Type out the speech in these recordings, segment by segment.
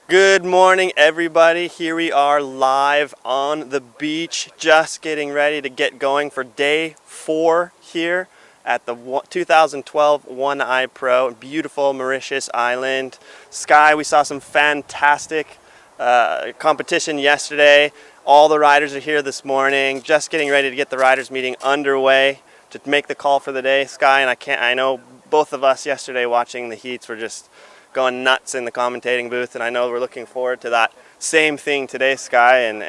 Good morning, everybody. Here we are live on the beach, just getting ready to get going for day 4 here at the 2012 Eye Pro, beautiful Mauritius Island. Sky, we saw some fantastic competition yesterday. All the riders are here this morning, just getting ready to get the riders meeting underway to make the call for the day. Sky and I know both of us yesterday watching the heats were just going nuts in the commentating booth, and I know we're looking forward to that same thing today, Sky. And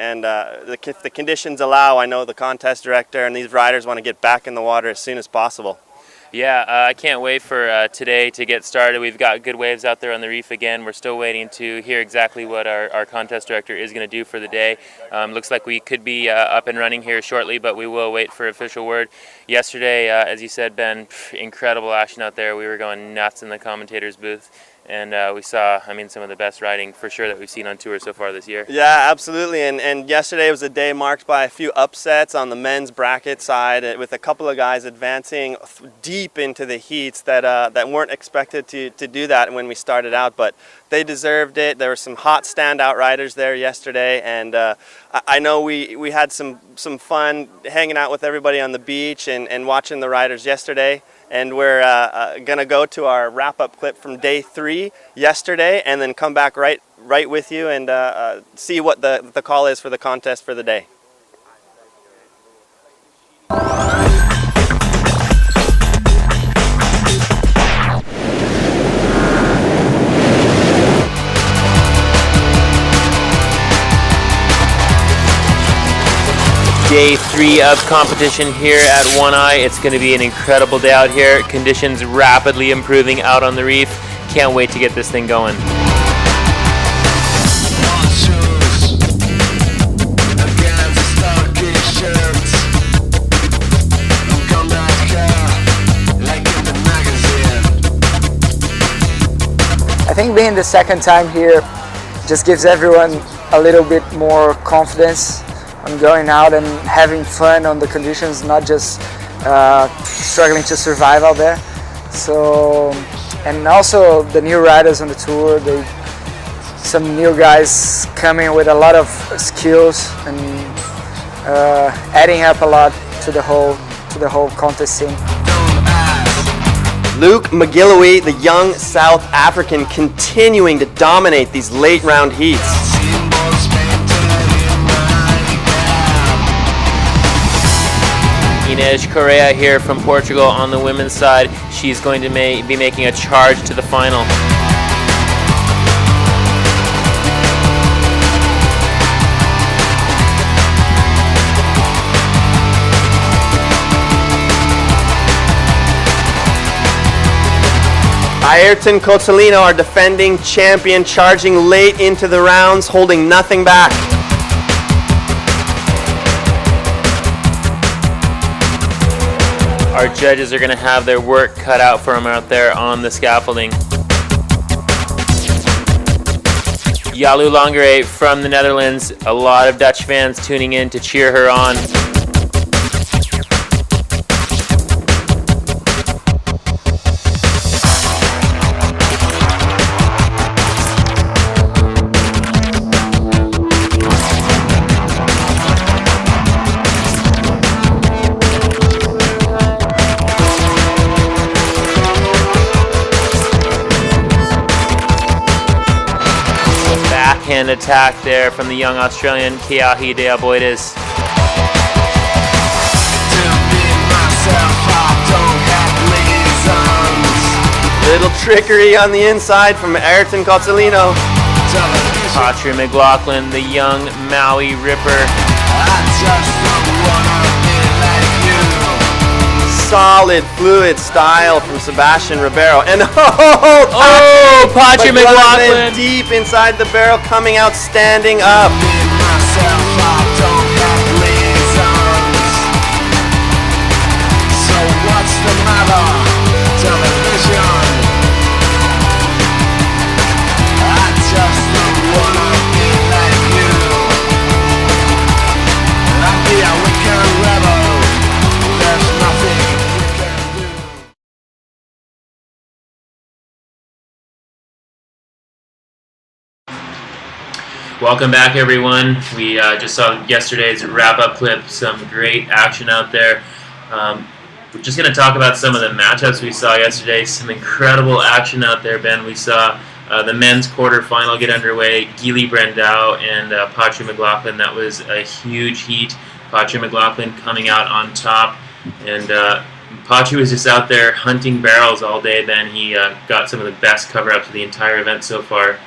if the conditions allow, I know the contest director and these riders want to get back in the water as soon as possible. Yeah, I can't wait for today to get started. We've got good waves out there on the reef again. We're still waiting to hear exactly what our contest director is going to do for the day. Looks like we could be up and running here shortly, but we will wait for official word. Yesterday, as you said, Ben, incredible action out there. We were going nuts in the commentator's booth. And we saw, some of the best riding for sure that we've seen on tour so far this year. Yeah, absolutely. And yesterday was a day marked by a few upsets on the men's bracket side, with a couple of guys advancing deep into the heats that weren't expected to do that when we started out, but they deserved it. There were some hot standout riders there yesterday, and I know we had some fun hanging out with everybody on the beach and watching the riders yesterday. And we're going to go to our wrap-up clip from day 3 yesterday and then come back right with you and see what the call is for the contest for the day. Day 3 of competition here at One Eye. It's going to be an incredible day out here. Conditions rapidly improving out on the reef. Can't wait to get this thing going. I think being the second time here just gives everyone a little bit more confidence on going out and having fun on the conditions, not just struggling to survive out there. So, and also the new riders on the tour, some new guys coming with a lot of skills and adding up a lot to the whole contest scene. Luke McGilloway, the young South African, continuing to dominate these late round heats. Inês Correa here from Portugal on the women's side. She's going to be making a charge to the final. Ayrton Cozzolino, our defending champion, charging late into the rounds, holding nothing back. Our judges are going to have their work cut out for them out there on the scaffolding. Yalu Langere from the Netherlands. A lot of Dutch fans tuning in to cheer her on. Backhand attack there from the young Australian Keahi de Aboides. Little trickery on the inside from Ayrton Cozzolino. Patri McLaughlin, the young Maui Ripper. Solid, fluid style from Sebastian Ribeiro. And Patri McLaughlin deep inside the barrel, coming out standing up. Welcome back, everyone. We just saw yesterday's wrap-up clip. Some great action out there. We're just going to talk about some of the matchups we saw yesterday. Some incredible action out there, Ben. We saw the men's quarterfinal get underway. Gili Brandao and Patry McLaughlin. That was a huge heat. Patry McLaughlin coming out on top. And Patry was just out there hunting barrels all day, Ben. He got some of the best cover-ups of the entire event so far.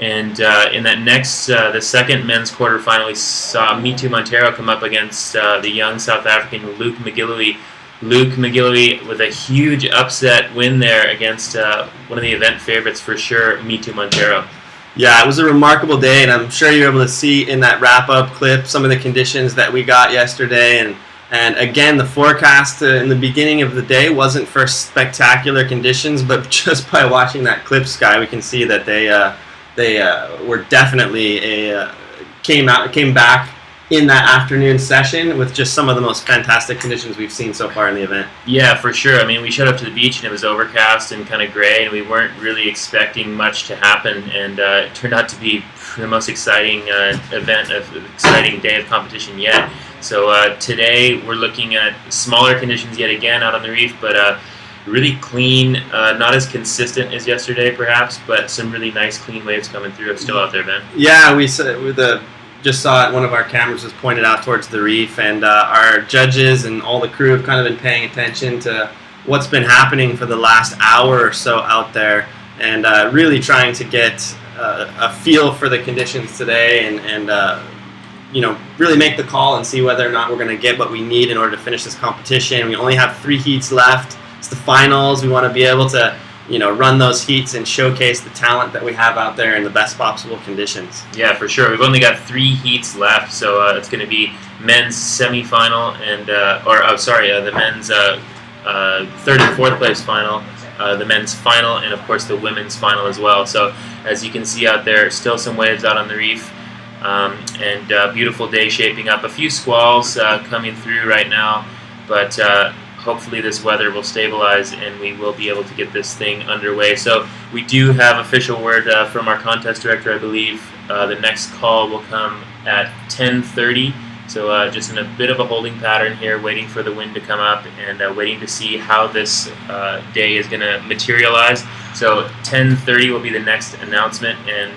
And in that next, the second men's quarterfinal, we saw Mitu Montero come up against the young South African Luke McGillivray. Luke McGillivray with a huge upset win there against one of the event favorites for sure, Mitu Montero. Yeah, it was a remarkable day, and I'm sure you're able to see in that wrap-up clip some of the conditions that we got yesterday. And again, the forecast in the beginning of the day wasn't for spectacular conditions, but just by watching that clip, Sky, we can see that they were definitely came back in that afternoon session with just some of the most fantastic conditions we've seen so far in the event. Yeah, for sure. I mean, we showed up to the beach and it was overcast and kind of gray, and we weren't really expecting much to happen, and it turned out to be the most exciting exciting day of competition yet. So today we're looking at smaller conditions yet again out on the reef, but really clean, not as consistent as yesterday perhaps, but some really nice clean waves coming through still out there, Ben. Yeah, we just saw it. One of our cameras was pointed out towards the reef, and our judges and all the crew have kind of been paying attention to what's been happening for the last hour or so out there, and really trying to get a feel for the conditions today, and really make the call and see whether or not we're going to get what we need in order to finish this competition. We only have 3 heats left. It's the finals. We want to be able to, run those heats and showcase the talent that we have out there in the best possible conditions. Yeah, for sure. We've only got 3 heats left, so it's going to be men's semifinal and, the men's third and fourth place final, the men's final, and of course the women's final as well. So as you can see out there, still some waves out on the reef, and beautiful day shaping up. A few squalls coming through right now, but hopefully this weather will stabilize and we will be able to get this thing underway. So we do have official word from our contest director, I believe. The next call will come at 10:30. So just in a bit of a holding pattern here, waiting for the wind to come up and waiting to see how this day is going to materialize. So 10:30 will be the next announcement, and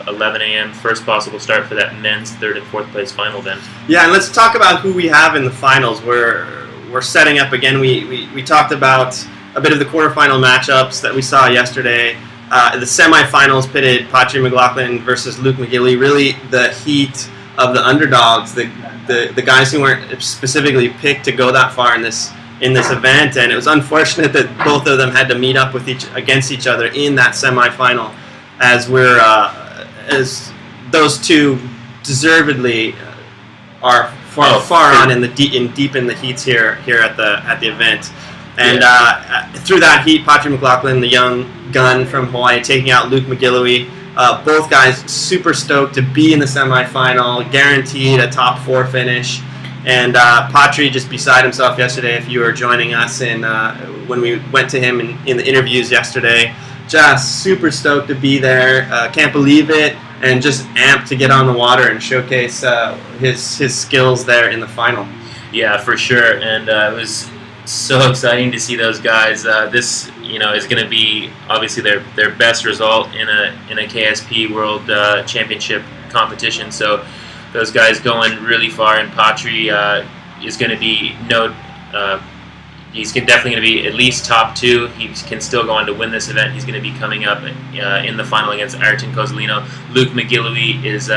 11 a.m. first possible start for that men's third and fourth place final then. Yeah, and let's talk about who we have in the finals. We're setting up again. We talked about a bit of the quarterfinal matchups that we saw yesterday. The semifinals pitted Patry McLaughlin versus Luke McGillivray. Really the heat of the underdogs, the guys who weren't specifically picked to go that far in this event, and it was unfortunate that both of them had to meet up against each other in that semifinal, as those two deservedly are far on in deep in the heats here at the event. And through that heat, Patry McLaughlin, the young gun from Hawaii, taking out Luke McGillivray. Both guys super stoked to be in the semifinal, guaranteed a top 4 finish. And Patry just beside himself yesterday, if you were joining us when we went to him in the interviews yesterday. Just super stoked to be there, can't believe it, and just amped to get on the water and showcase his skills there in the final. Yeah, for sure, and it was so exciting to see those guys. This is going to be obviously their best result in a KSP World Championship competition. So those guys going really far, and Patry is going to be he's definitely going to be at least top 2. He can still go on to win this event. He's going to be coming up in the final against Ayrton Cozzolino. Luke McGillivray is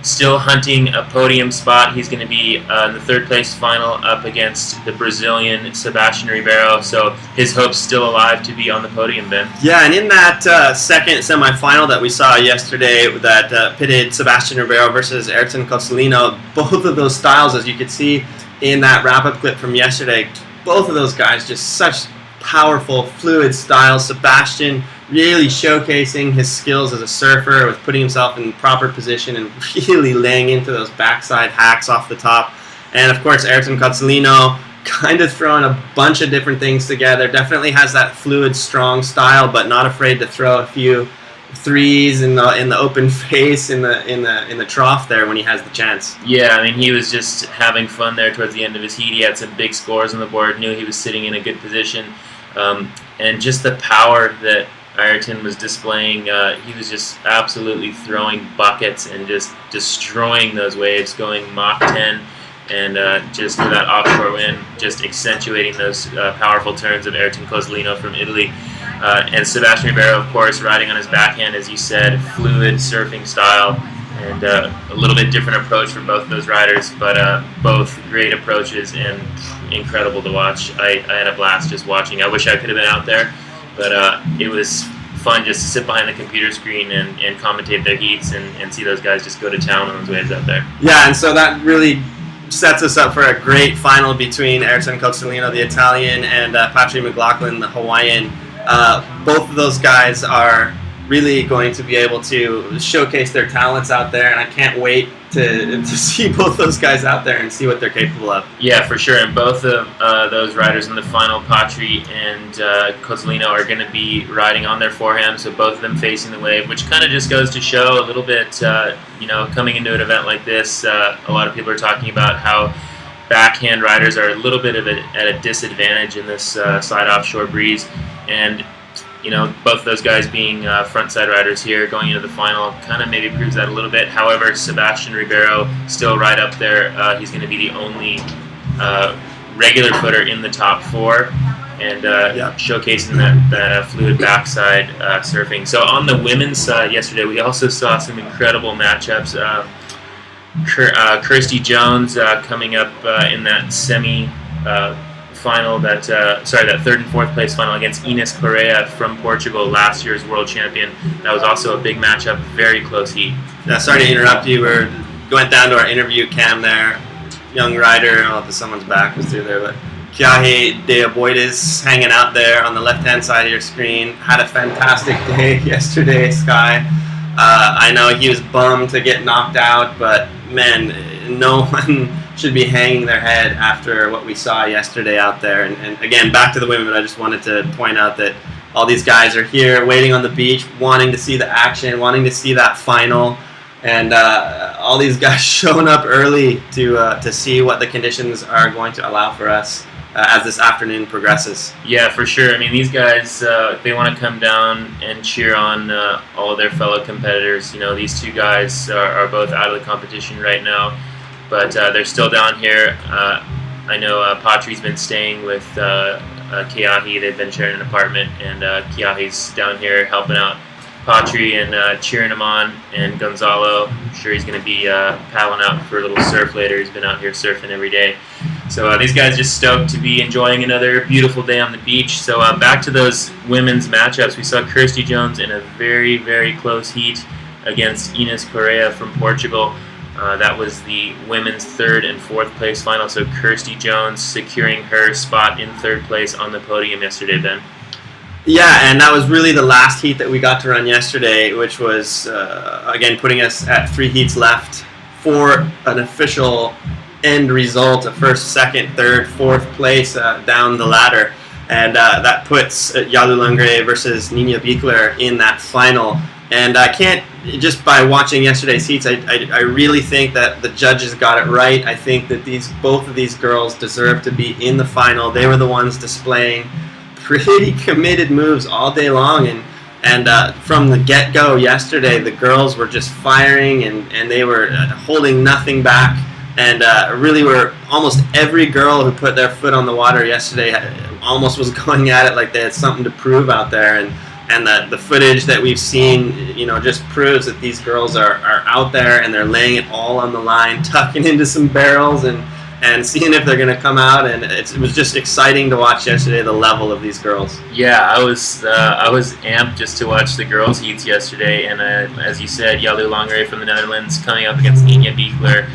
still hunting a podium spot. He's going to be in the third place final up against the Brazilian Sebastian Ribeiro. So his hope's still alive to be on the podium, Ben. Yeah, and in that second semifinal that we saw yesterday that pitted Sebastian Ribeiro versus Ayrton Cozzolino, both of those styles, as you could see in that wrap-up clip from yesterday, both of those guys just such powerful, fluid styles. Sebastian really showcasing his skills as a surfer with putting himself in proper position and really laying into those backside hacks off the top. And of course, Ayrton Cozzolino kind of throwing a bunch of different things together. Definitely has that fluid, strong style, but not afraid to throw a few threes in the open face in the trough there when he has the chance. Yeah, I mean, he was just having fun there towards the end of his heat. He had some big scores on the board, knew he was sitting in a good position, and just the power that Ayrton was displaying, he was just absolutely throwing buckets and just destroying those waves, going Mach 10, and just with that offshore wind, just accentuating those powerful turns of Ayrton Cozzolino from Italy. And Sebastian Ribeiro, of course, riding on his backhand, as you said, fluid surfing style, and a little bit different approach for both of those riders, but both great approaches and incredible to watch. I had a blast just watching. I wish I could have been out there, but it was fun just to sit behind the computer screen and commentate their heats and see those guys just go to town on those waves out there. Yeah, and so that really sets us up for a great final between Ayrton Cozzolino, the Italian, and Patrick McLaughlin, the Hawaiian. Both of those guys are really going to be able to showcase their talents out there, and I can't wait to see both those guys out there and see what they're capable of. Yeah, for sure. And both of those riders in the final, Patri and Cozzolino, are going to be riding on their forehand, so both of them facing the wave, which kind of just goes to show a little bit, coming into an event like this, a lot of people are talking about how backhand riders are a little bit at a disadvantage in this side offshore breeze. And both those guys being frontside riders here going into the final kind of maybe proves that a little bit. However, Sebastian Ribeiro still right up there. He's going to be the only regular footer in the top four, and showcasing that fluid backside surfing. So on the women's side yesterday, we also saw some incredible matchups. Kirsty Jones coming up in that semi final, that third and fourth place final against Ines Correa from Portugal, last year's world champion. That was also a big matchup, very close heat. Yeah, sorry to interrupt you. We're going down to our interview cam there. Young rider, I don't know if someone's back was through there, but Kiahi de Aboides hanging out there on the left-hand side of your screen. Had a fantastic day yesterday, Sky. I know he was bummed to get knocked out, but man, no one should be hanging their head after what we saw yesterday out there. And again, back to the women, I just wanted to point out that all these guys are here waiting on the beach, wanting to see the action, wanting to see that final, and all these guys showing up early to see what the conditions are going to allow for us as this afternoon progresses. Yeah, for sure. I mean, these guys, they want to come down and cheer on all of their fellow competitors. These two guys are both out of the competition right now, but they're still down here. I know Patri's been staying with Kiahi. They've been sharing an apartment, and Kiahi's down here helping out Patri and cheering him on. And Gonzalo, I'm sure he's going to be paddling out for a little surf later. He's been out here surfing every day. So these guys just stoked to be enjoying another beautiful day on the beach. So back to those women's matchups. We saw Kirsty Jones in a very, very close heat against Ines Correa from Portugal. That was the women's third and fourth place final. So Kirsty Jones securing her spot in third place on the podium yesterday, Ben. Yeah, and that was really the last heat that we got to run yesterday, which was, again, putting us at 3 heats left for an official end result of first, second, third, fourth place down the ladder. And that puts Yalu Langre versus Nina Bickler in that final. And I can't, just by watching yesterday's heats, I really think that the judges got it right. I think that both of these girls deserve to be in the final. They were the ones displaying pretty committed moves all day long, and from the get-go yesterday, the girls were just firing, and they were holding nothing back, and really were almost every girl who put their foot on the water yesterday almost was going at it like they had something to prove out there, and the footage that we've seen, just proves that these girls are out there and they're laying it all on the line, tucking into some barrels and seeing if they're going to come out, and it was just exciting to watch yesterday, the level of these girls. Yeah, I was amped just to watch the girls' heats yesterday, and as you said, Yalu Langre from the Netherlands coming up against Nina Bickler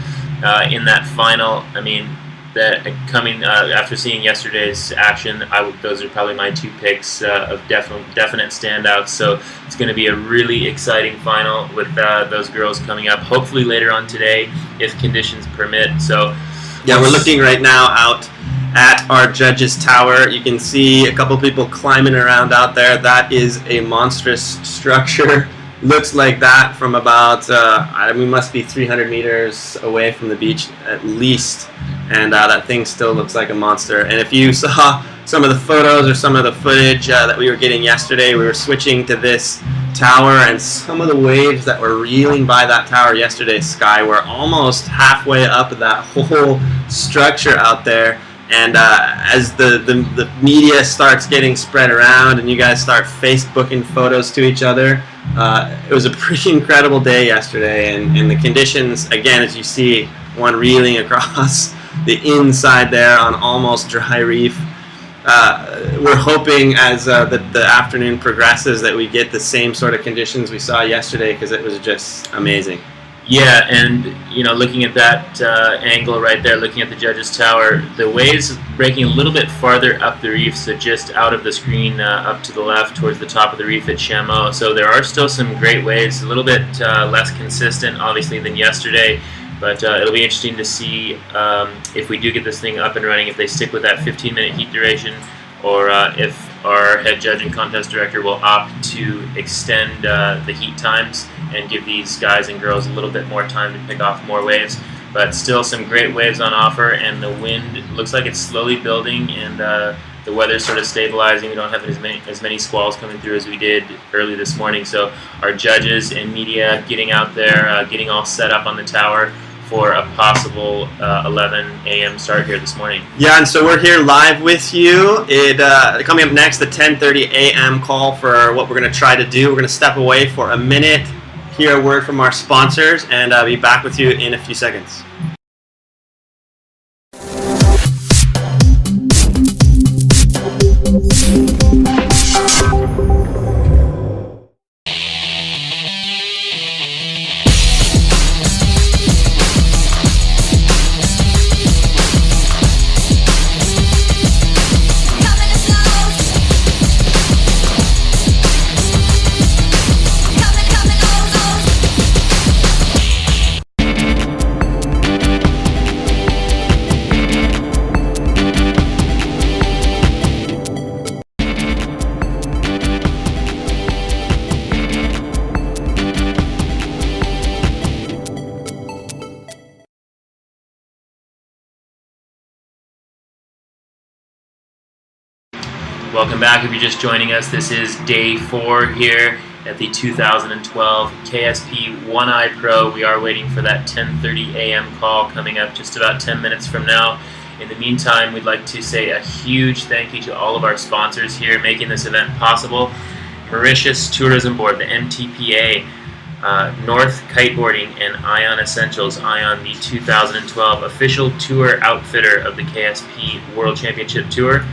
in that final. I mean, after seeing yesterday's action, those are probably my 2 picks of definite standouts. So it's going to be a really exciting final with those girls coming up, hopefully later on today if conditions permit. So. Yeah, we're looking right now out at our judges' tower. You can see a couple people climbing around out there. That is a monstrous structure looks like that from about, we must be 300 meters away from the beach at least, and that thing still looks like a monster. And if you saw some of the photos or some of the footage that we were getting yesterday, we were switching to this tower, and some of the waves that were reeling by that tower yesterday, Sky, were almost halfway up that whole structure out there. And as the media starts getting spread around and you guys start Facebooking photos to each other, it was a pretty incredible day yesterday. And the conditions, again, as you see, one reeling across the inside there on almost dry reef. We're hoping as the afternoon progresses that we get the same sort of conditions we saw yesterday, because it was just amazing. Yeah, and looking at that angle right there, looking at the judges' tower, the waves breaking a little bit farther up the reef, so just out of the screen up to the left towards the top of the reef at Chameau. So there are still some great waves, a little bit less consistent obviously than yesterday, but it'll be interesting to see if we do get this thing up and running, if they stick with that 15-minute heat duration, or if our head judge and contest director will opt to extend the heat times and give these guys and girls a little bit more time to pick off more waves. But still some great waves on offer, and the wind looks like it's slowly building, and the weather's sort of stabilizing. We don't have as many squalls coming through as we did early this morning. So our judges and media getting out there, getting all set up on the tower for a possible 11 a.m. start here this morning. Yeah, and so we're here live with you. Coming up next, the 10:30 a.m. call for what we're going to try to do. We're going to step away for a minute, hear a word from our sponsors, and be back with you in a few seconds. Welcome back. If you're just joining us, this is day 4 here at the 2012 KSP One Eye Pro. We are waiting for that 10:30 a.m. call coming up just about 10 minutes from now. In the meantime, we'd like to say a huge thank you to all of our sponsors here making this event possible. Mauritius Tourism Board, the MTPA, North Kiteboarding, and Ion Essentials. Ion, the 2012 official tour outfitter of the KSP World Championship Tour.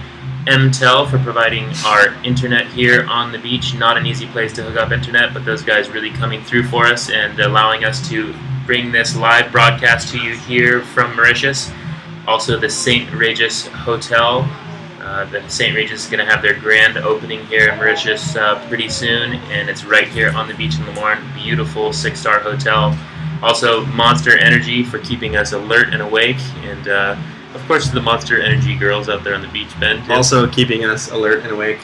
MTEL for providing our internet here on the beach. Not an easy place to hook up internet, but those guys really coming through for us and allowing us to bring this live broadcast to you here from Mauritius. Also the St. Regis Hotel. The St. Regis is going to have their grand opening here in Mauritius pretty soon, and it's right here on the beach in Lemoine. Beautiful 6-star hotel. Also Monster Energy for keeping us alert and awake, and of course, the Monster Energy girls out there on the beach, Ben, too. Also keeping us alert and awake.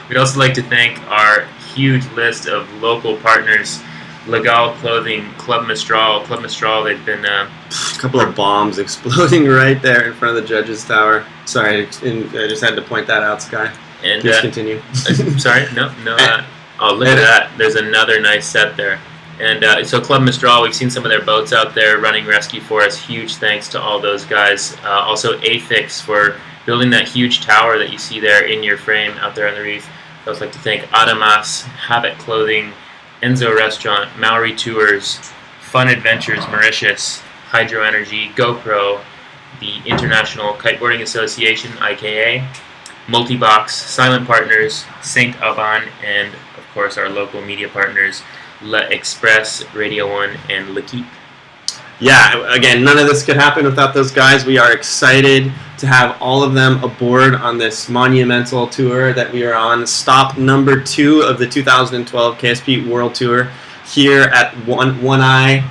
We'd also like to thank our huge list of local partners, Legal Clothing, Club Mistral. Club Mistral, they've been... a couple of bombs exploding right there in front of the judges' tower. Sorry, I just had to point that out, Sky. And, please continue. Sorry? No. Oh, look at that. There's another nice set there. And so Club Mistral, we've seen some of their boats out there running rescue for us. Huge thanks to all those guys. Also AFIX for building that huge tower that you see there in your frame out there on the reef. I'd also like to thank Adamas, Habit Clothing, Enzo Restaurant, Maori Tours, Fun Adventures Mauritius, Hydro Energy, GoPro, the International Kiteboarding Association, IKA, Multibox, Silent Partners, Saint Avan, and of course our local media partners, La Express, Radio 1, and L'Equipe. Yeah, again, none of this could happen without those guys. We are excited to have all of them aboard on this monumental tour that we are on. Stop number 2 of the 2012 KSP World Tour here at One Eye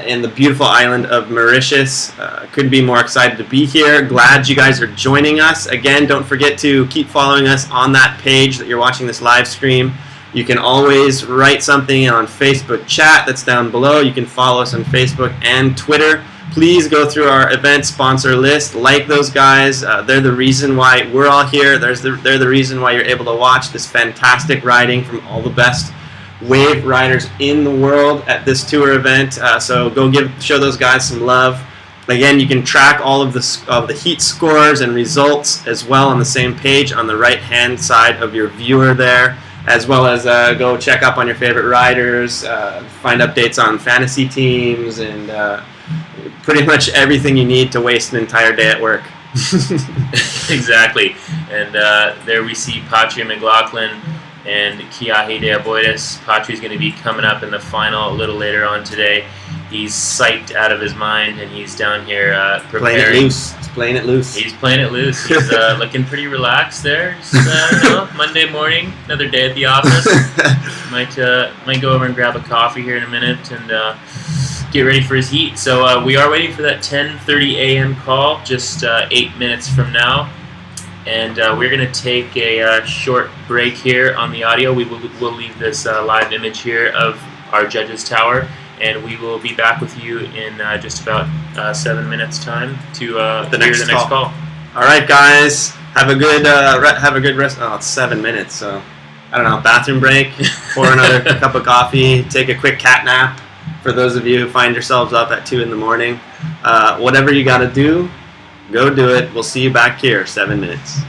in the beautiful island of Mauritius. Couldn't be more excited to be here. Glad you guys are joining us. Again, don't forget to keep following us on that page that you're watching this live stream. You can always write something on Facebook chat that's down below. You can follow us on Facebook and Twitter. Please go through our event sponsor list, like those guys. They're the reason why we're all here. They're the reason why you're able to watch this fantastic riding from all the best wave riders in the world at this tour event. So go show those guys some love. Again, you can track all of the heat scores and results as well on the same page on the right-hand side of your viewer there, as well as go check up on your favorite riders, find updates on fantasy teams, and pretty much everything you need to waste an entire day at work. Exactly. And there we see Patri McLaughlin and Kiahi de Aboides. Patri's going to be coming up in the final a little later on today. He's psyched out of his mind, and he's down here preparing. Playing it loose. He's playing it loose. He's playing it loose. He's looking pretty relaxed there. Monday morning, another day at the office. Might go over and grab a coffee here in a minute and get ready for his heat. So we are waiting for that 10:30 a.m. call, just 8 minutes from now. And we're going to take a short break here on the audio. We'll leave this live image here of our judges' tower, and we will be back with you in just about 7 minutes' time to hear the next call. All right, guys, have a good rest. Oh, it's 7 minutes, so I don't know. Bathroom break, pour another cup of coffee, take a quick cat nap. For those of you who find yourselves up at 2 in the morning, whatever you got to do, go do it. We'll see you back here 7 minutes.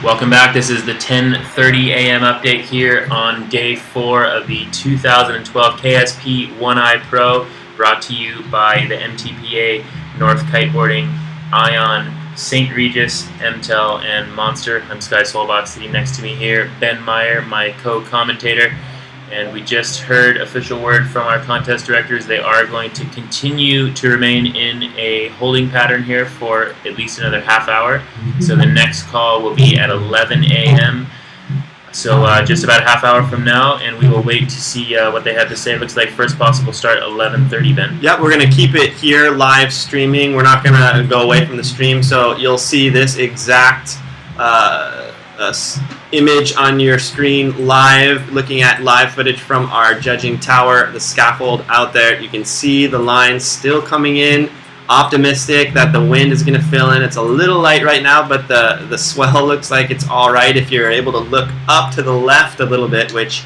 Welcome back. This is the 10:30 a.m. update here on day 4 of the 2012 KSP One Eye Pro, brought to you by the MTPA, North Kiteboarding, Ion, St. Regis, MTEL, and Monster. I'm Sky Solbach. Sitting next to me here, Ben Meyer, my co-commentator. And we just heard official word from our contest directors. They are going to continue to remain in a holding pattern here for at least another half hour. So the next call will be at 11 a.m. So just about a half hour from now, and we will wait to see what they have to say. It looks like first possible start 11:30, Ben. Yep, we're going to keep it here live streaming. We're not going to go away from the stream, so you'll see this exact image on your screen live, looking at live footage from our judging tower, the scaffold out there. You can see the lines still coming in. Optimistic that the wind is going to fill in. It's a little light right now, but the swell looks like it's all right if you're able to look up to the left a little bit, which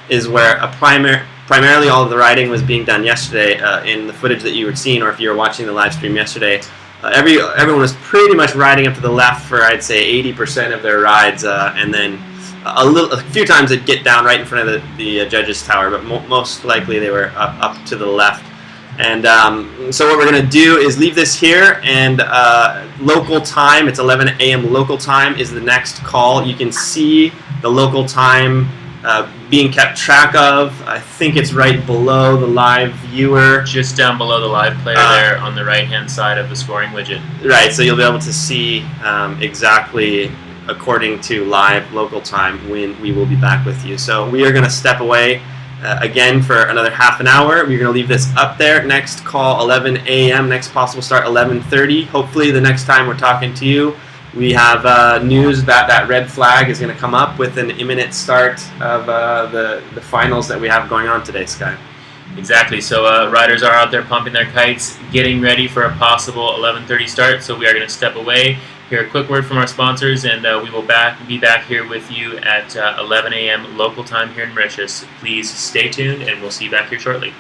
is where primarily all of the riding was being done yesterday in the footage that you were seeing, or if you were watching the live stream yesterday. Everyone was pretty much riding up to the left for, I'd say, 80% of their rides, and then a few times they'd get down right in front of the judges' tower, but most likely they were up to the left. And so what we're going to do is leave this here, and local time, it's 11 a.m. local time, is the next call. You can see the local time being kept track of. I think it's right below the live viewer. Just down below the live player there on the right-hand side of the scoring widget. Right, so you'll be able to see exactly according to live local time when we will be back with you. So we are going to step away again for another half an hour. We're going to leave this up there. Next call 11 a.m. Next possible start 11:30. Hopefully the next time we're talking to you, we have news that that red flag is going to come up with an imminent start of the finals that we have going on today, Sky. Exactly. So riders are out there pumping their kites, getting ready for a possible 11:30 start. So we are going to step away, hear a quick word from our sponsors, and we will be back here with you at 11 a.m. local time here in Mauritius. Please stay tuned, and we'll see you back here shortly.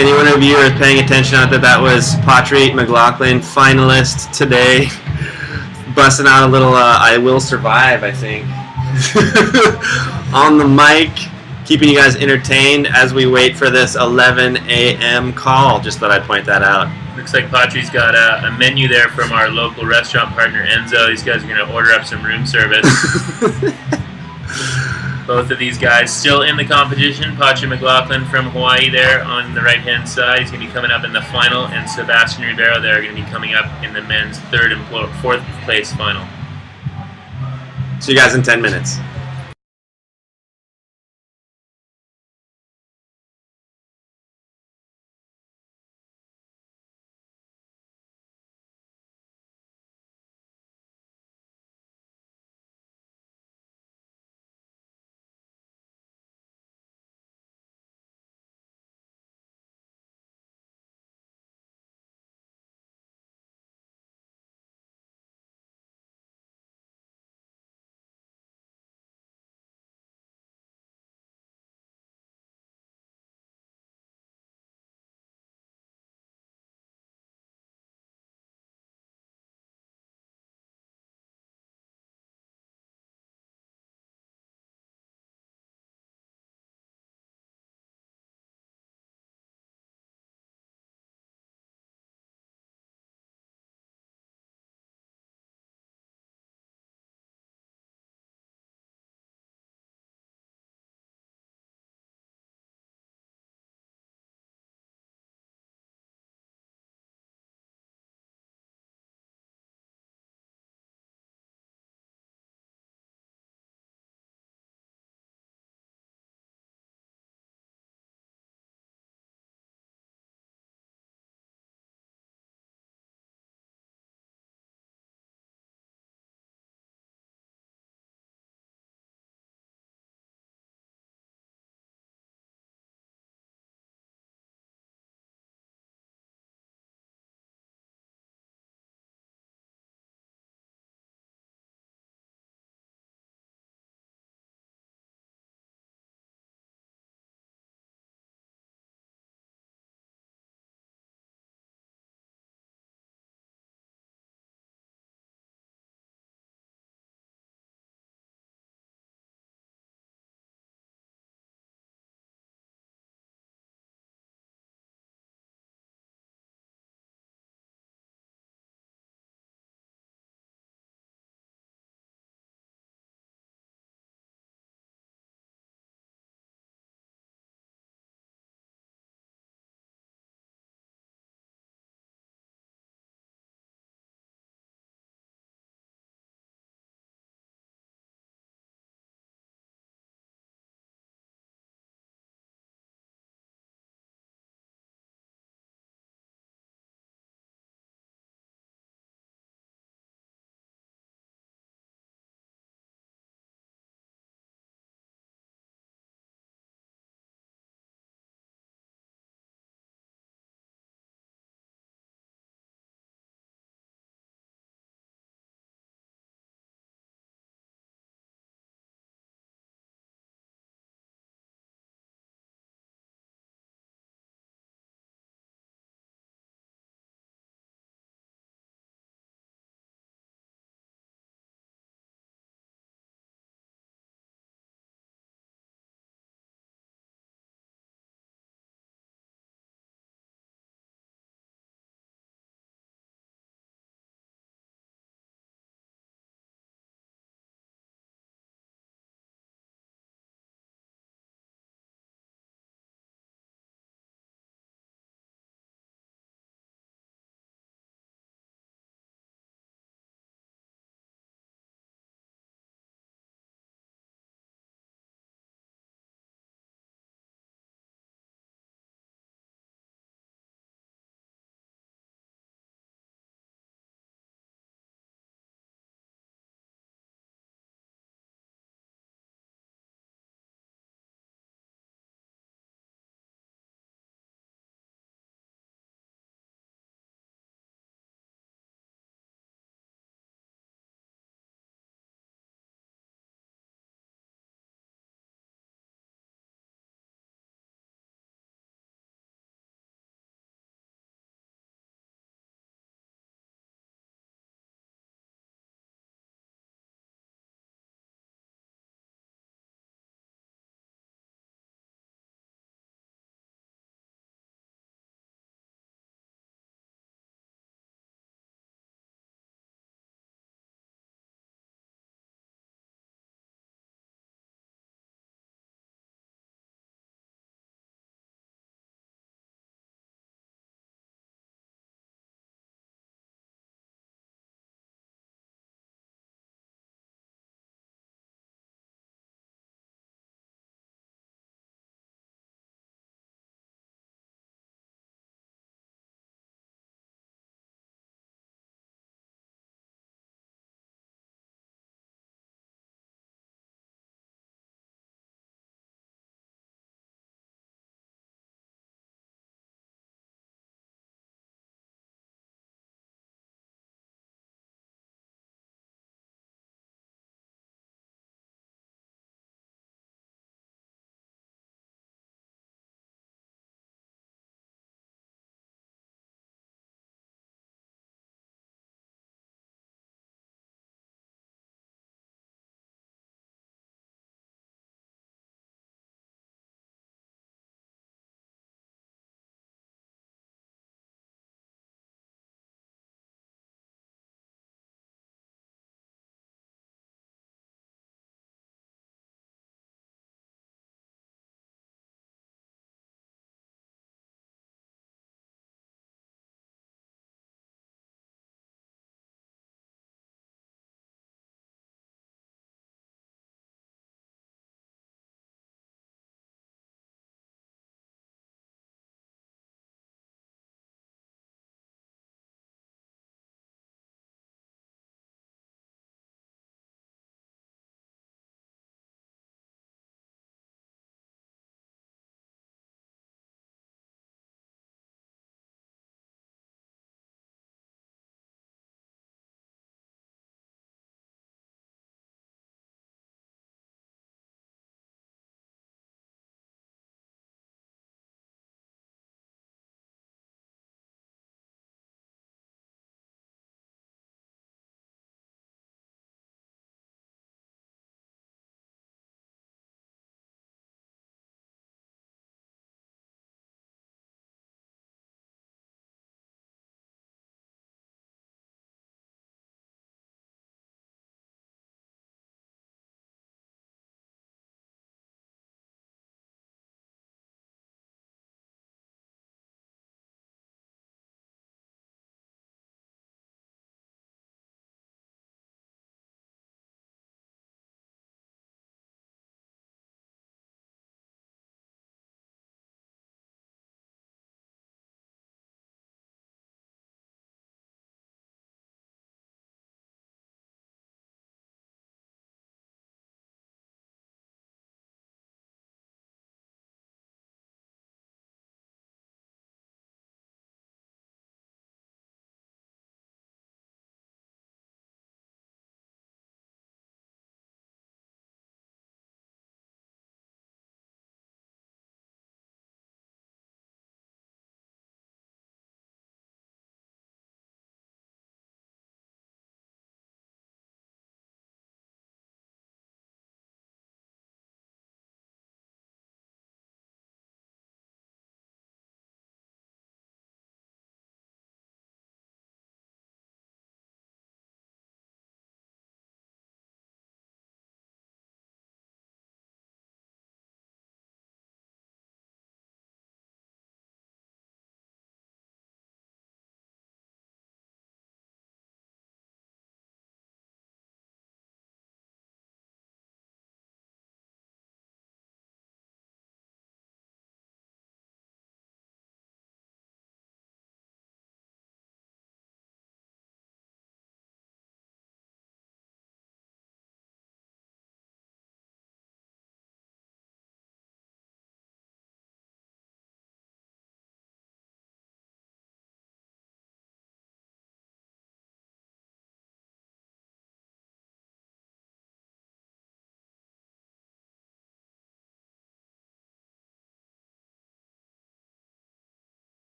any one of you are paying attention out there, that was Patri McLaughlin, finalist today. Busting out a little I Will Survive, I think. On the mic, keeping you guys entertained as we wait for this 11 a.m. call. Just thought I'd point that out. Looks like Patri's got a menu there from our local restaurant partner Enzo. These guys are going to order up some room service. Both of these guys still in the competition. Patri McLaughlin from Hawaii there on the right-hand side. He's going to be coming up in the final, and Sebastian Ribeiro there are going to be coming up in the men's third and fourth place final. See you guys in 10 minutes.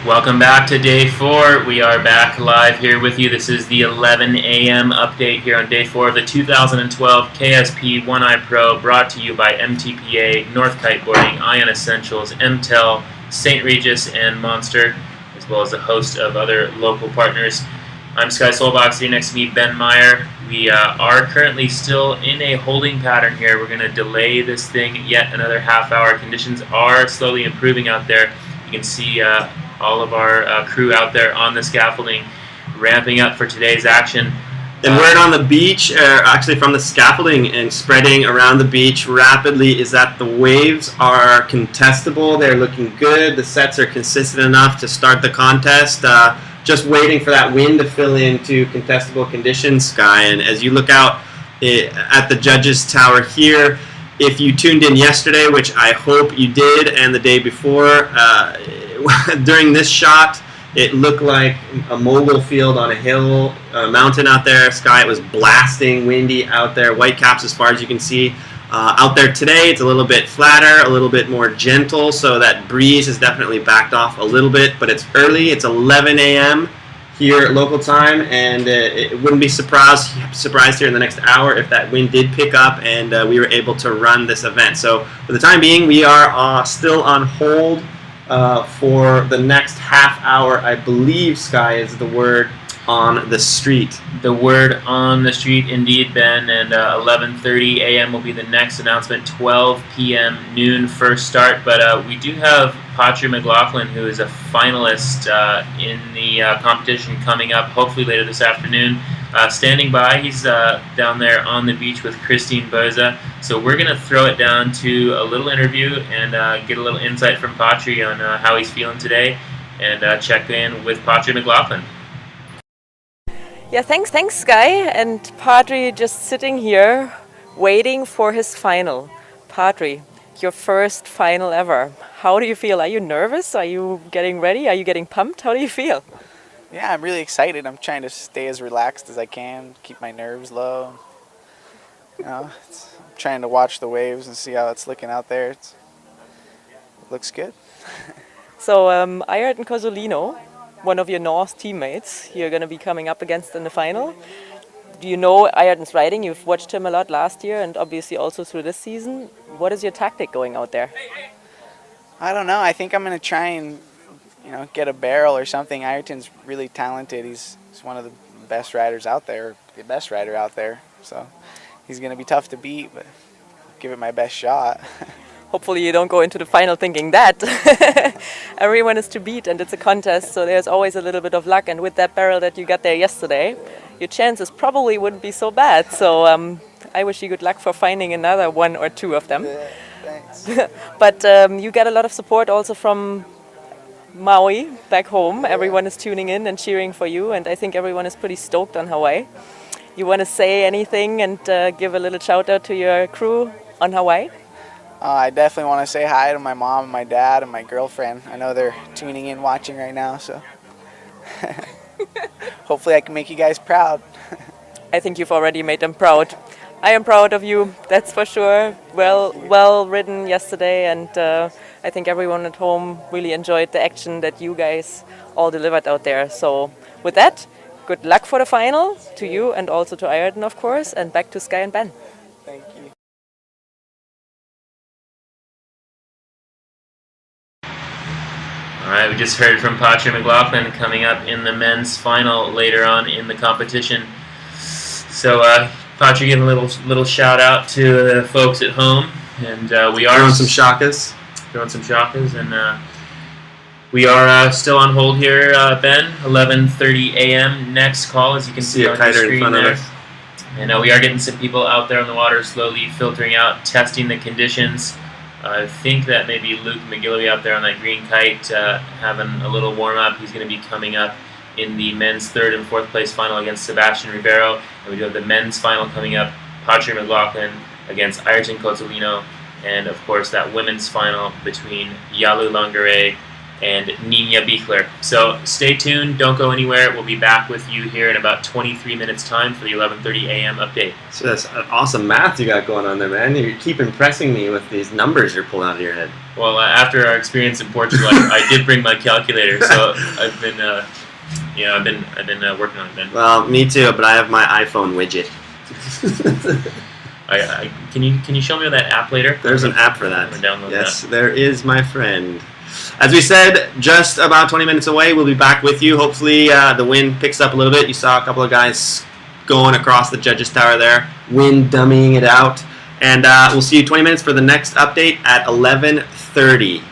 Welcome back to day 4. We are back live here with you. This is the 11 a.m. update here on day 4 of the 2012 KSP 1i Pro, brought to you by MTPA, North Kiteboarding, Ion Essentials, MTEL, St. Regis, and Monster, as well as a host of other local partners. I'm Sky Solbox, here next to me, Ben Meyer. We are currently still in a holding pattern here. We're going to delay this thing yet another half hour. Conditions are slowly improving out there. You can see all of our crew out there on the scaffolding, ramping up for today's action. And word on the beach, actually from the scaffolding and spreading around the beach rapidly, is that the waves are contestable. They're looking good. The sets are consistent enough to start the contest. Just waiting for that wind to fill into contestable conditions, Sky. And as you look out at the judges' tower here, if you tuned in yesterday, which I hope you did, and the day before, during this shot, it looked like a mogul field on a hill, a mountain out there. Sky, it was blasting, windy out there. White caps as far as you can see. Out there today, it's a little bit flatter, a little bit more gentle, so that breeze has definitely backed off a little bit, but it's early. It's 11 a.m. here at local time, and it wouldn't be surprised here in the next hour if that wind did pick up and we were able to run this event. So for the time being, we are still on hold for the next half hour. I believe, Sky, is the word on the street. The word on the street, indeed, Ben, and 11:30 a.m. will be the next announcement. 12 p.m. noon first start, but we do have Patri McLaughlin, who is a finalist in the competition, coming up hopefully later this afternoon, standing by. He's down there on the beach with Christine Boza, so we're going to throw it down to a little interview and get a little insight from Patri on how he's feeling today, and check in with Patri McLaughlin. Yeah, thanks, Sky. And Patri just sitting here waiting for his final. Patri, your first final ever. How do you feel? Are you nervous? Are you getting ready? Are you getting pumped? How do you feel? Yeah, I'm really excited. I'm trying to stay as relaxed as I can, keep my nerves low. You know, I'm trying to watch the waves and see how it's looking out there. It looks good. So, Ayrton Cosolino, one of your North teammates, you're going to be coming up against in the final. Do you know Ayrton's riding? You've watched him a lot last year and obviously also through this season. What is your tactic going out there? I don't know. I think I'm going to try and, get a barrel or something. Ayrton's really talented. He's one of the best riders out there, the best rider out there. So he's going to be tough to beat, but I'll give it my best shot. Hopefully you don't go into the final thinking that. Everyone is to beat and it's a contest, so there's always a little bit of luck. And with that barrel that you got there yesterday, your chances probably wouldn't be so bad. So I wish you good luck for finding another one or two of them. Yeah, thanks. But you get a lot of support also from Maui back home. Everyone is tuning in and cheering for you, and I think everyone is pretty stoked on Hawaii. You want to say anything and give a little shout out to your crew on Hawaii? I definitely want to say hi to my mom and my dad and my girlfriend. I know they're tuning in, watching right now, so hopefully I can make you guys proud. I think you've already made them proud. I am proud of you, that's for sure. Well ridden yesterday, and I think everyone at home really enjoyed the action that you guys all delivered out there. So with that, good luck for the final to you and also to Ayrton, of course, and back to Sky and Ben. Thank you. All right, we just heard from Patri McLaughlin coming up in the men's final later on in the competition. So, Patri, give a little shout out to the folks at home, and we are throwing some shakas, and we are still on hold here, Ben. 11:30 a.m. next call, as you can see on the screen there. And we are getting some people out there on the water, slowly filtering out, testing the conditions. I think that maybe Luke McGillivray out there on that green kite having a little warm-up. He's going to be coming up in the men's 3rd and 4th place final against Sebastian Rivero. And we do have the men's final coming up, Patri McLaughlin against Ayrton Cosolino. And, of course, that women's final between Yalu Langare and Nina Bichler. So stay tuned. Don't go anywhere. We'll be back with you here in about 23 minutes' time for the 11:30 a.m. update. So that's awesome math you got going on there, man. You keep impressing me with these numbers you're pulling out of your head. Well, after our experience in Portugal, I did bring my calculator, so I've been working on it, man. Well, me too, but I have my iPhone widget. Can you show me that app later? There's an app for that. I'm gonna download yes, that. there is, my friend. As we said, just about 20 minutes away, we'll be back with you. Hopefully the wind picks up a little bit. You saw a couple of guys going across the judges' tower there, wind dummying it out. And we'll see you 20 minutes for the next update at 11:30.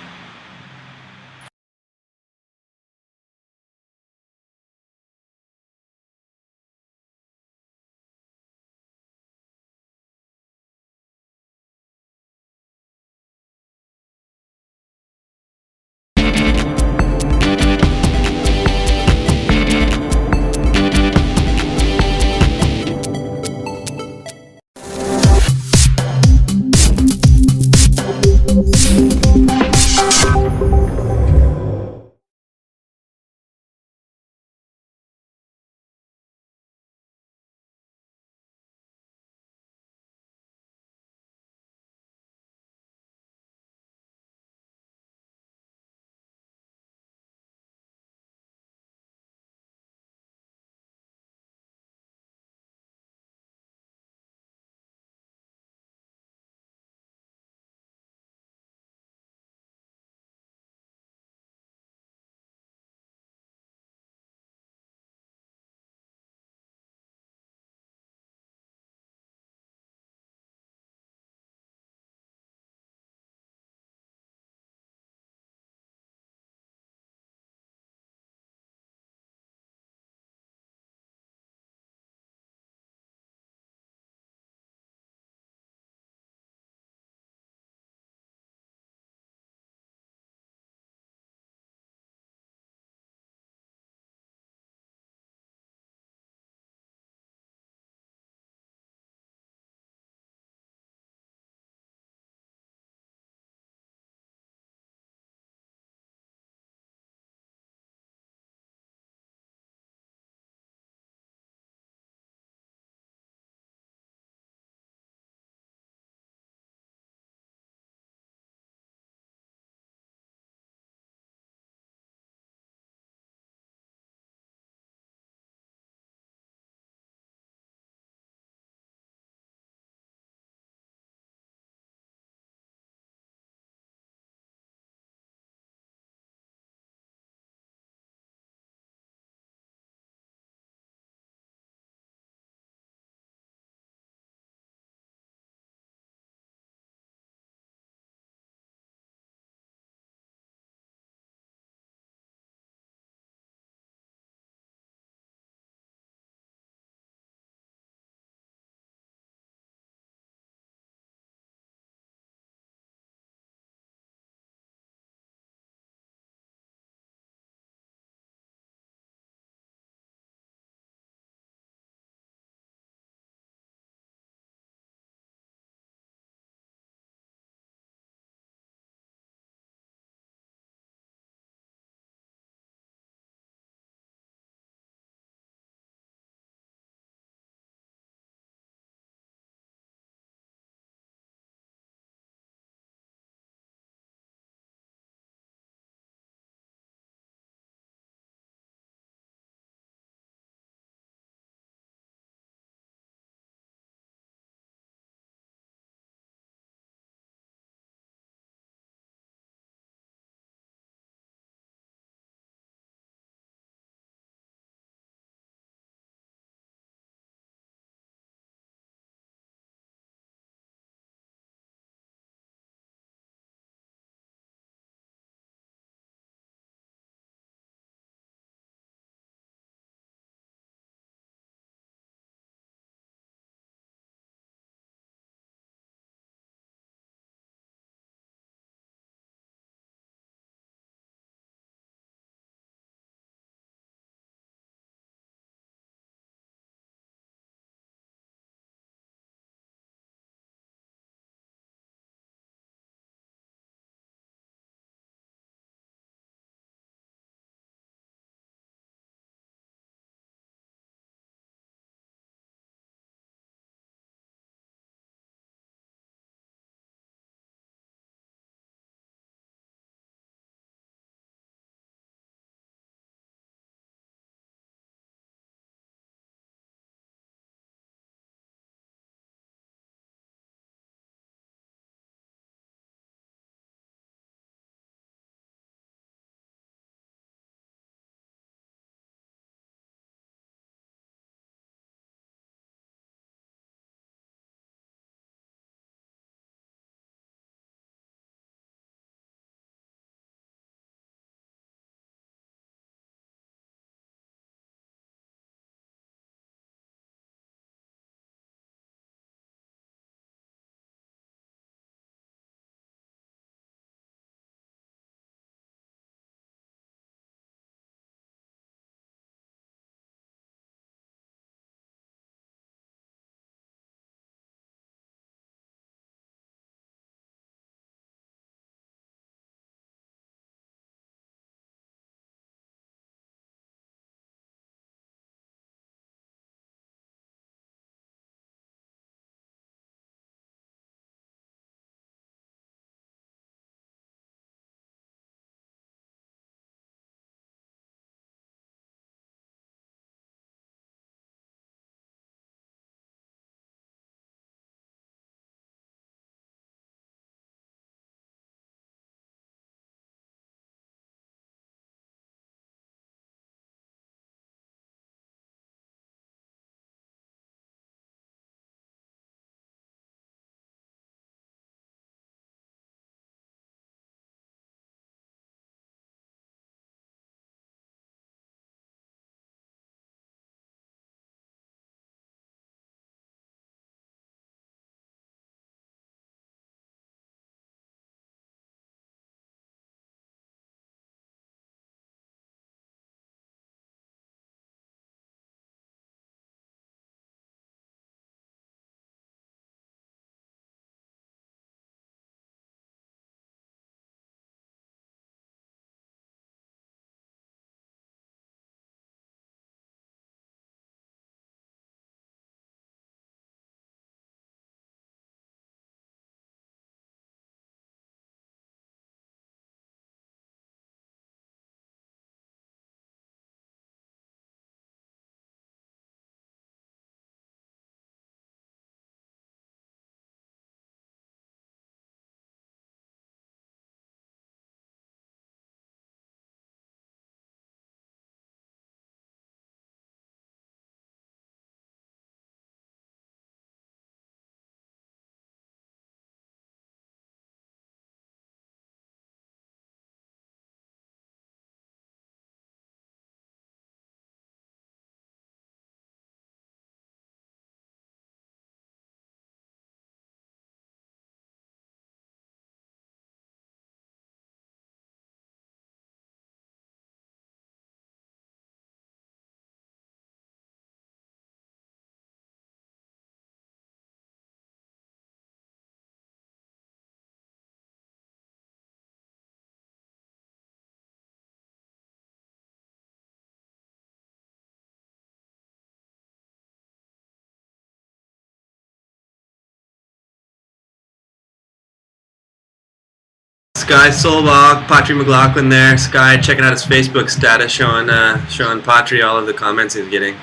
Sky Solbach, Patry McLaughlin there. Sky checking out his Facebook status, showing Patry all of the comments he's getting.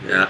Yeah.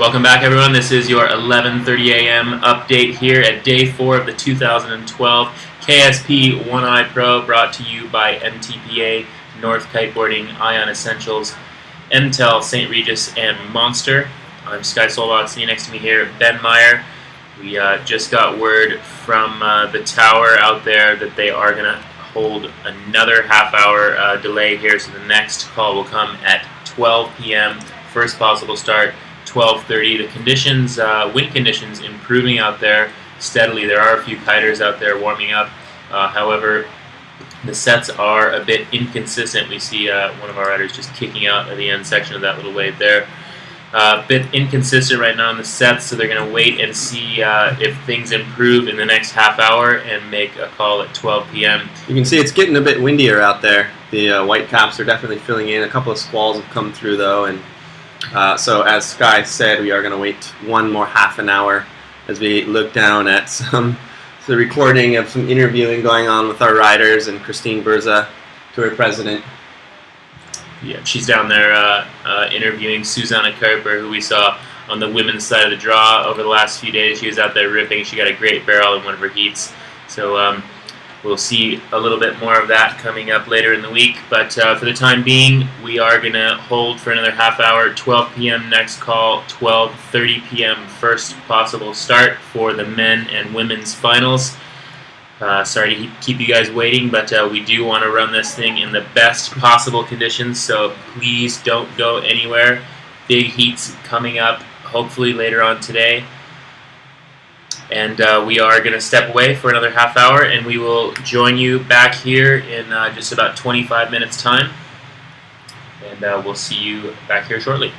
Welcome back, everyone. This is your 11:30 a.m. update here at day 4 of the 2012 KSP One Eye Pro, brought to you by MTPA, North Kiteboarding, Ion Essentials, Intel, St. Regis, and Monster. I'm Sky Solbach. Sitting next to me here, Ben Meyer. We just got word from the tower out there that they are going to hold another half-hour delay here, so the next call will come at 12 p.m. First possible start, 12:30. The conditions, wind conditions, improving out there steadily. There are a few kiters out there warming up. However, the sets are a bit inconsistent. We see one of our riders just kicking out at the end section of that little wave there. A bit inconsistent right now in the sets, so they're going to wait and see if things improve in the next half hour and make a call at 12 p.m. You can see it's getting a bit windier out there. The white caps are definitely filling in. A couple of squalls have come through though, and so as Sky said, we are going to wait one more half an hour as we look down at the recording of some interviewing going on with our riders and Christine Berza, tour president. Yeah, she's down there interviewing Susanna Kuiper, who we saw on the women's side of the draw over the last few days. She was out there ripping. She got a great barrel in one of her heats. So we'll see a little bit more of that coming up later in the week. But for the time being, we are going to hold for another half hour. 12 p.m. next call, 12:30 p.m. first possible start for the men and women's finals. Sorry to keep you guys waiting, but we do want to run this thing in the best possible conditions, so please don't go anywhere. Big heats coming up, hopefully later on today. And we are going to step away for another half hour, and we will join you back here in just about 25 minutes' time. And we'll see you back here shortly.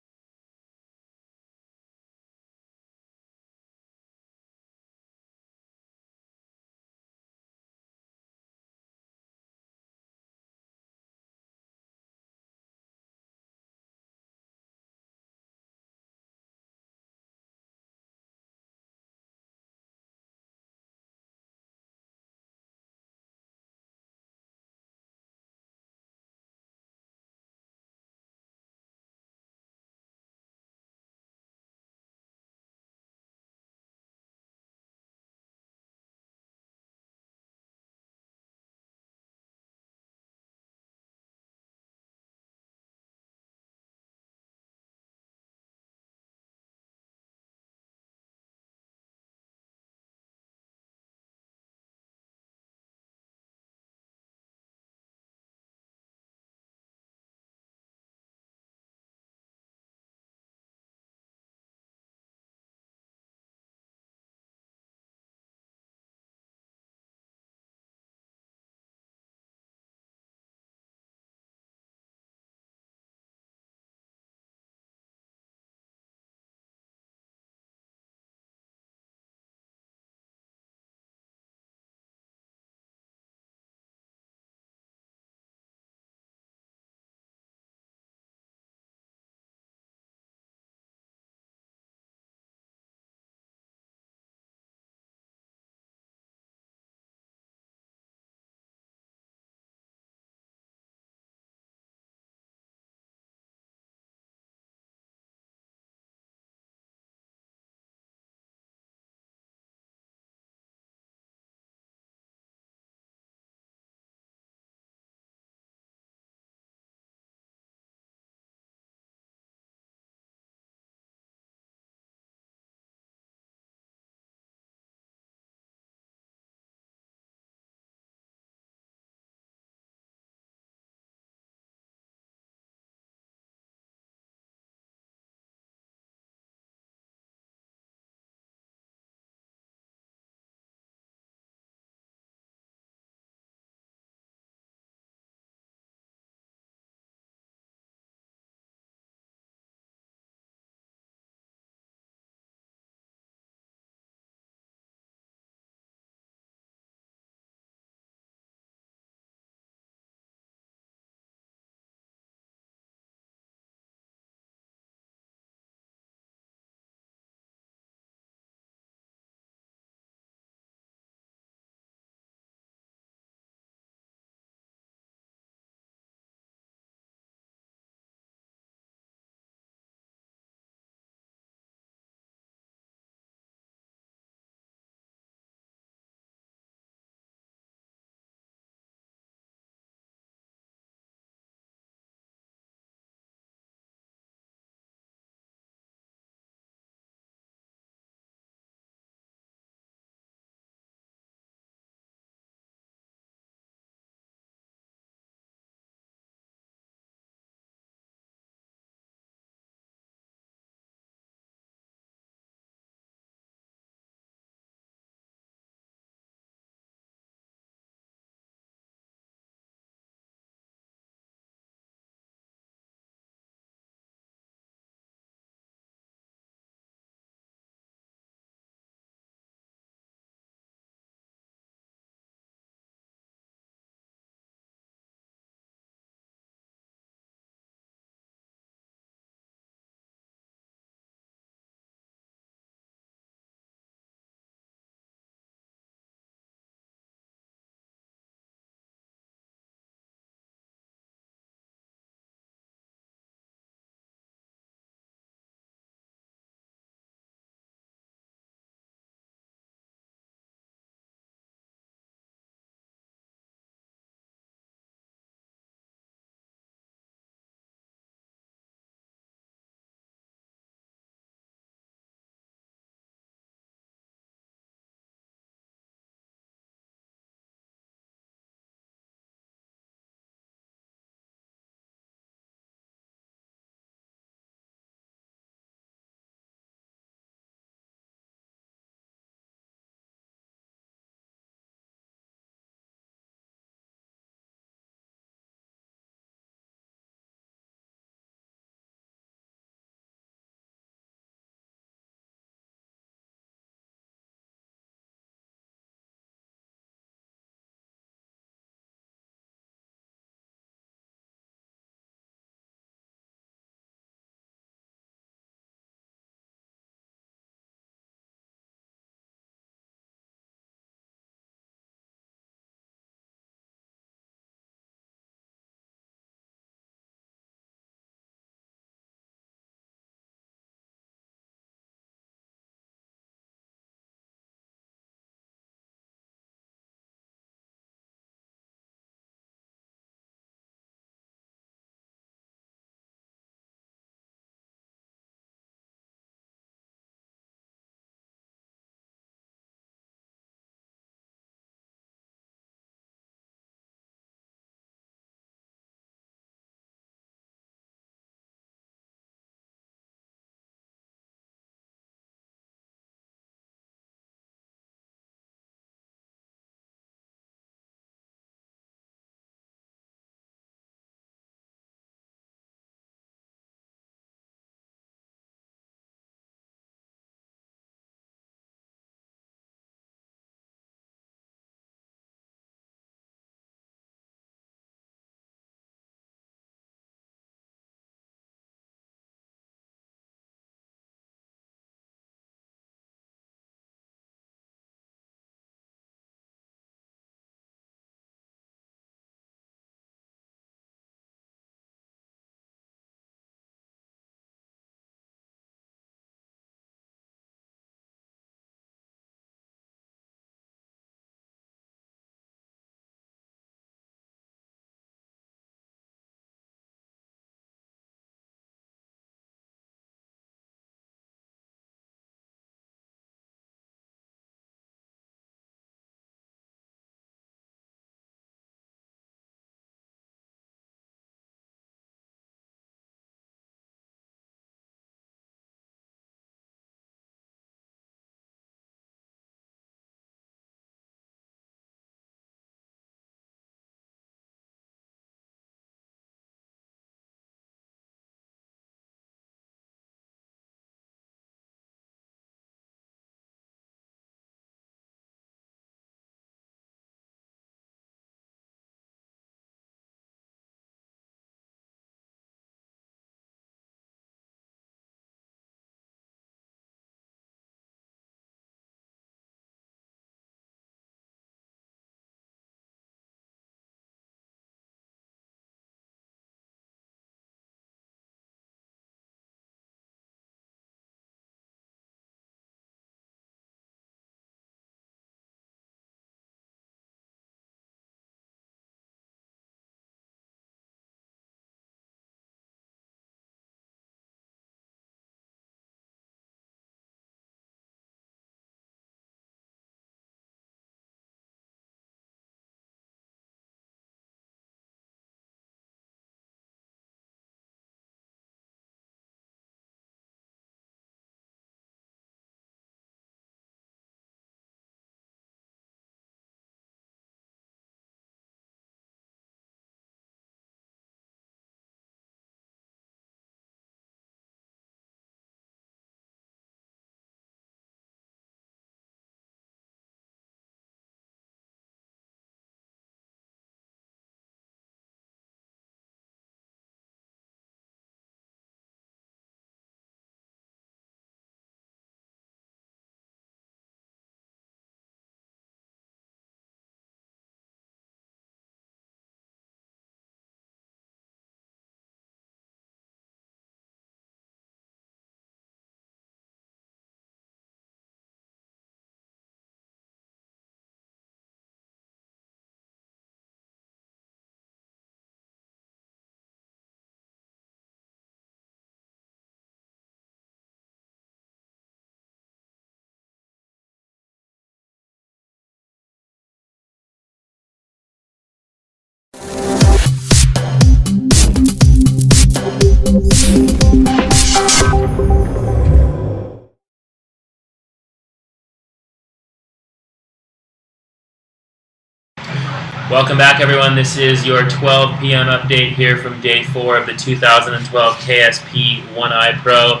Welcome back, everyone. This is your 12 p.m. update here from day 4 of the 2012 KSP One Eye Pro.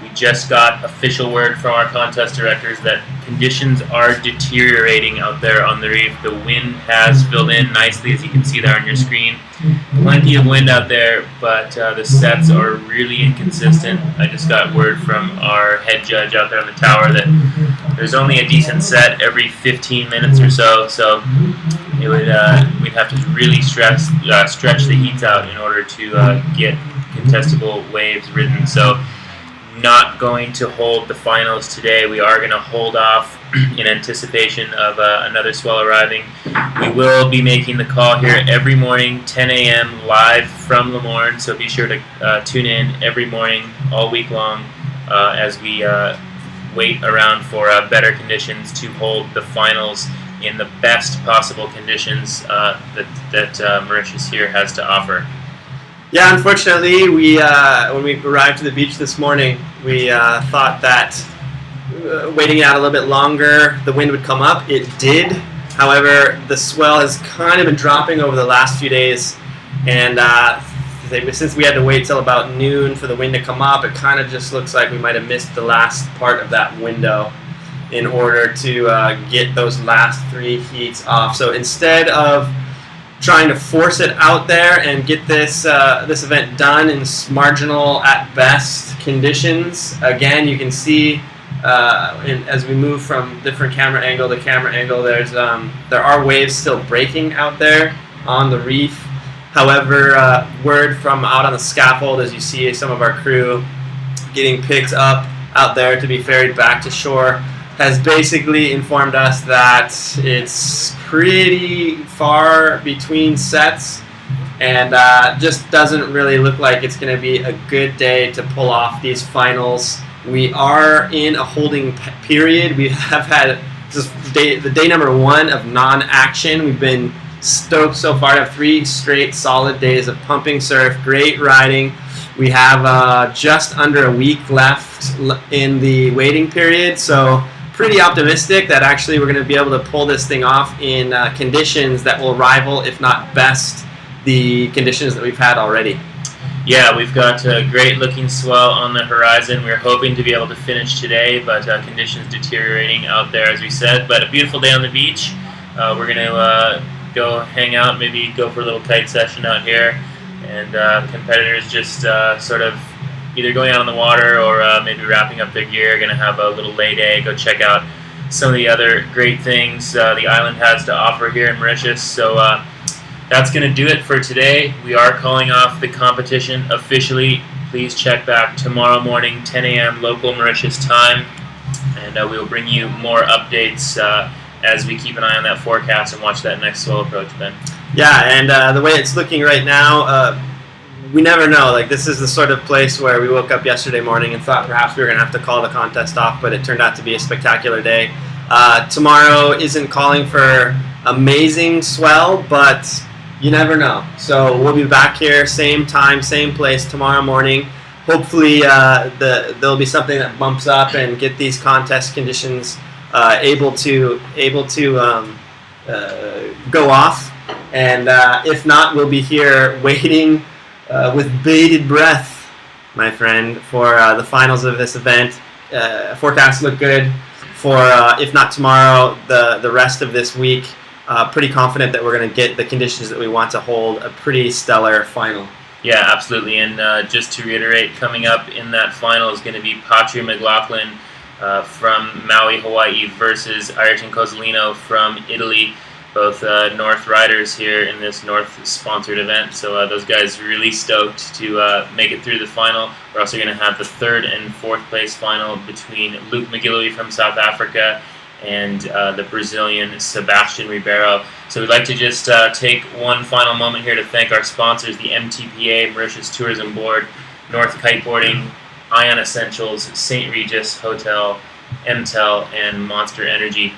We just got official word from our contest directors that conditions are deteriorating out there on the reef. The wind has filled in nicely, as you can see there on your screen. Plenty of wind out there, but the sets are really inconsistent. I just got word from our head judge out there on the tower that there's only a decent set every 15 minutes or so, so it would we'd have to really stretch the heats out in order to get contestable waves ridden. So not going to hold the finals today. We are going to hold off in anticipation of another swell arriving. We will be making the call here every morning, 10 a.m. live from Lemoorn, so be sure to tune in every morning all week long as we wait around for better conditions to hold the finals in the best possible conditions that Mauritius here has to offer. Yeah, unfortunately, we when we arrived to the beach this morning, we thought that waiting out a little bit longer, the wind would come up. It did. However, the swell has kind of been dropping over the last few days, and since we had to wait till about noon for the wind to come up, it kind of just looks like we might have missed the last part of that window in order to get those last 3 heats off. So instead of trying to force it out there and get this this event done in marginal at best conditions, again, you can see as we move from different camera angle to camera angle, there are waves still breaking out there on the reef. However, word from out on the scaffold, as you see some of our crew getting picked up out there to be ferried back to shore, has basically informed us that it's pretty far between sets, and just doesn't really look like it's going to be a good day to pull off these finals. We are in a holding period. We have had the day number 1 of non-action. We've been stoked so far to have 3 straight solid days of pumping surf, great riding. We have just under a week left in the waiting period, so pretty optimistic that actually we're going to be able to pull this thing off in conditions that will rival, if not best, the conditions that we've had already. Yeah, we've got a great looking swell on the horizon. We're hoping to be able to finish today, but conditions deteriorating out there, as we said. But a beautiful day on the beach. We're going to go hang out, maybe go for a little kite session out here, and competitors just sort of either going out on the water or maybe wrapping up their gear, going to have a little lay day, go check out some of the other great things the island has to offer here in Mauritius. So that's going to do it for today. We are calling off the competition officially. Please check back tomorrow morning, 10 a.m. local Mauritius time, and we will bring you more updates as we keep an eye on that forecast and watch that next swell approach, Ben. Yeah, and the way it's looking right now, we never know. Like, this is the sort of place where we woke up yesterday morning and thought perhaps we were going to have to call the contest off, but it turned out to be a spectacular day. Tomorrow isn't calling for amazing swell, but you never know. So we'll be back here, same time, same place tomorrow morning. Hopefully there'll be something that bumps up and get these contest conditions able to go off. And if not, we'll be here waiting with bated breath, my friend, for the finals of this event. Forecasts look good for, if not tomorrow, the rest of this week. Pretty confident that we're going to get the conditions that we want to hold a pretty stellar final. Yeah, absolutely. And just to reiterate, coming up in that final is going to be Patri McLaughlin from Maui, Hawaii versus Ayrton Cozzolino from Italy. Both North riders here in this North-sponsored event. So those guys really stoked to make it through the final. We're also going to have the 3rd and 4th place final between Luke McGillivray from South Africa and the Brazilian Sebastian Ribeiro. So we'd like to just take one final moment here to thank our sponsors, the MTPA, Mauritius Tourism Board, North Kiteboarding, Ion Essentials, St. Regis Hotel, MTEL, and Monster Energy.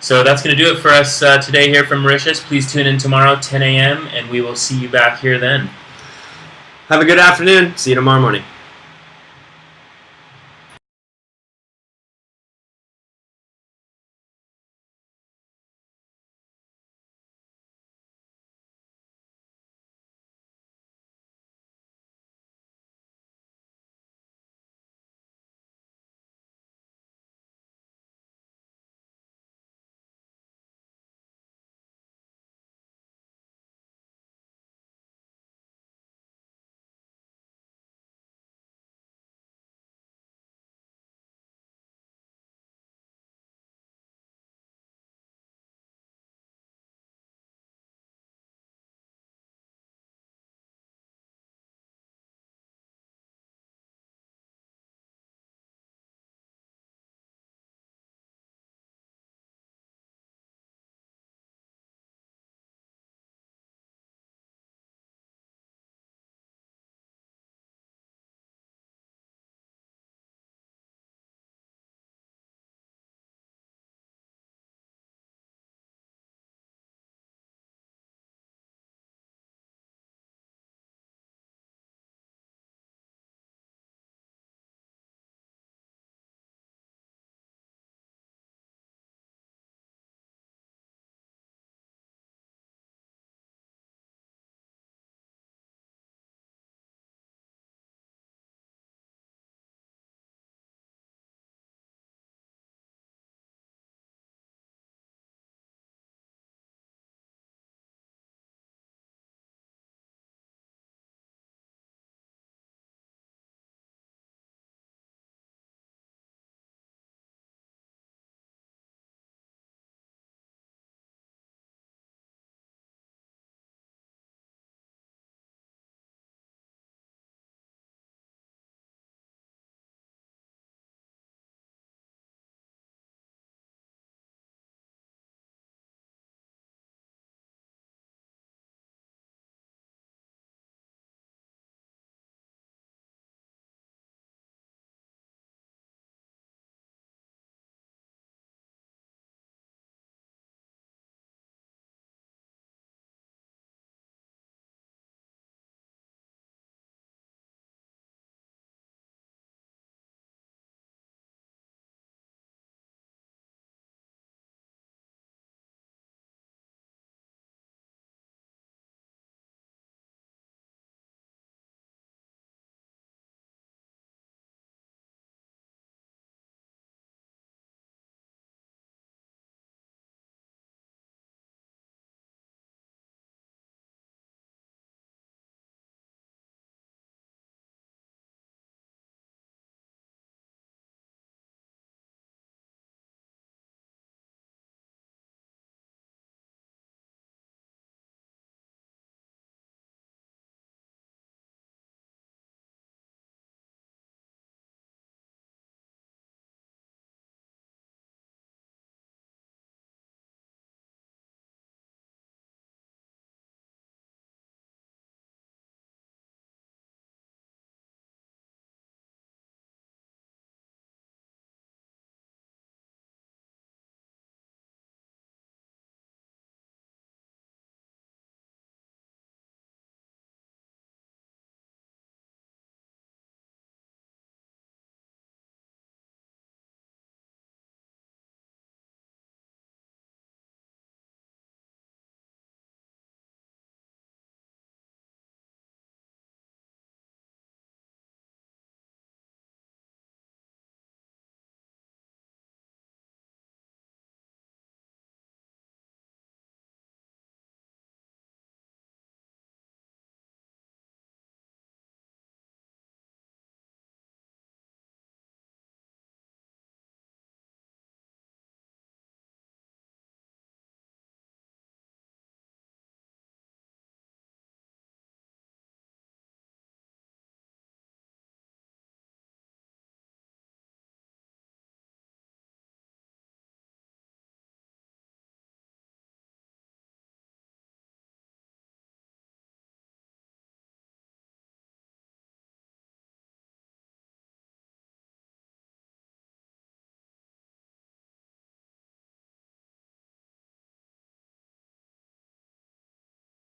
So that's going to do it for us today here from Mauritius. Please tune in tomorrow, 10 a.m., and we will see you back here then. Have a good afternoon. See you tomorrow morning.